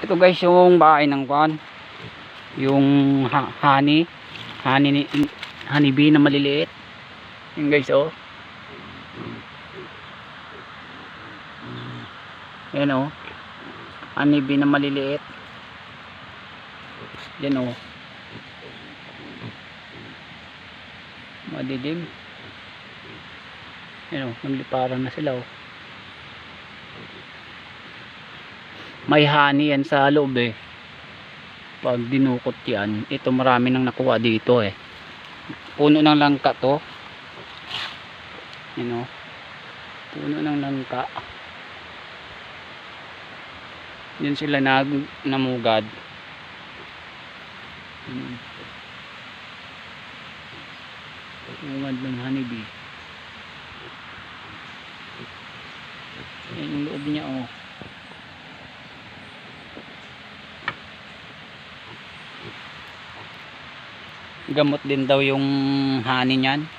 Ito guys yung bahay ng kwan. Yung honey bee na maliliit. Yung guys oh. Ayan oh. Honey bee na maliliit. Yan oh. Madilim. Ayan oh, nagliparan na sila oh. May honey yan sa loob eh. Pag dinukot yan, ito marami nang nakuha dito eh. Puno ng langka to. You know, puno ng langka. Yan sila namugad. Namugad ng honeybee. Yan yung loob niya oh. Gamot din daw yung honey niyan.